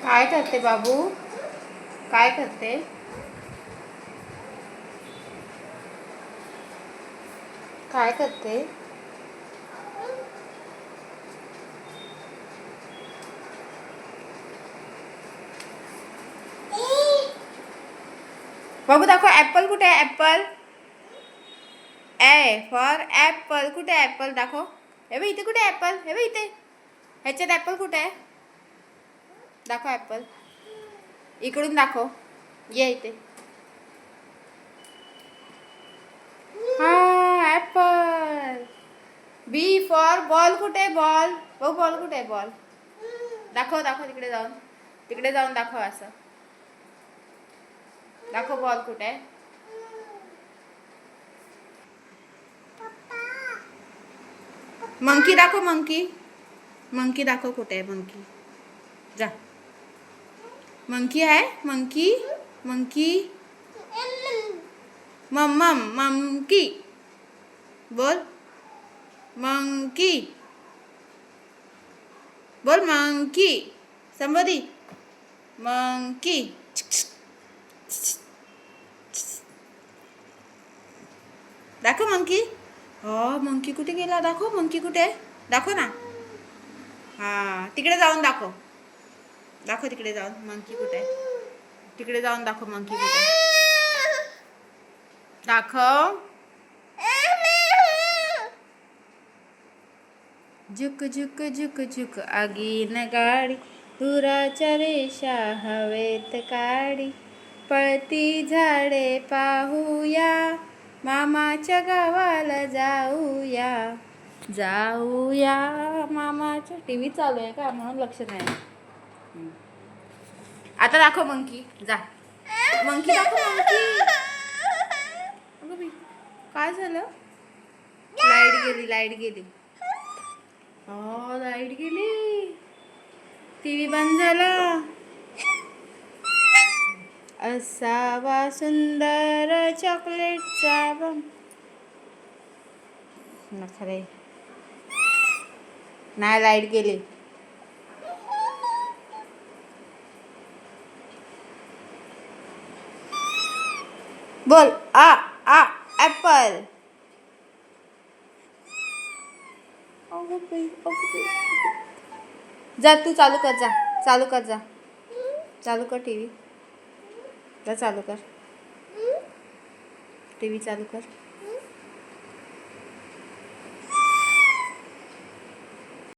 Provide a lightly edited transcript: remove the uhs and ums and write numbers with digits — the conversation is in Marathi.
काय करते बाबू? काय करते? काय करते? बाबू दाखव ॲपल कुठे आहे? ॲपल ए फॉर ॲपल कुठे आहे? ॲपल दाखव. हे बघ इथे कुठे आहे ॲपल? हे बघ इथे. ह्याच्यात ॲपल कुठे आहे? दाखव ॲपल. इकडून दाखव. ये इथे. हा ॲपल. बी फॉर बॉल कुठे आहे? बॉल. बघ बॉल कुठे आहे? बॉल दाखव. दाखव तिकडे जाऊन. तिकडे जाऊन दाखव असं. दाखव बॉल कुठे आहे? मंकी दाखव. मंकी. मंकी दाखव कुठे आहे? मंकी जा. मंकी आहे? मंकी. मंकी. मम मंकी बोल. मंकी बोल. मंकी. somebody monkey. दाखव मंकी. हो मंकी कुठे गेला? दाखव मंकी कुठे आहे? दाखव ना. हा तिकडे जाऊन दाखव. दाखव तिकडे जाऊन मंकी कुठे आहे? तिकडे जाऊन दाखव मंकी कुठे आहे? दाखव. झुक झुक झुक झुक आगीन गाडी, दुराच्या रेषा हवेत काढी, पळती झाडे पाहूया, मामाच्या गावाला जाऊया. जाऊया मामाच्या. टीव्ही चालू आहे का म्हणून लक्ष नाही. आता दाखव मंकी. जा मंकी दाखव. मंकी. अगं बाई काय झालं? लाईट गेली. लाईट गेली. लाईट गेली. टीव्ही बंद झाला. असावा सुंदर चॉकलेटचा बम. नखरे नाही. लाईट गेली. बोल आ आ ॲपल. जा तू चालू कर. जा चालू कर. जा चालू कर टीव्ही. जा चालू कर. टीव्ही चालू कर.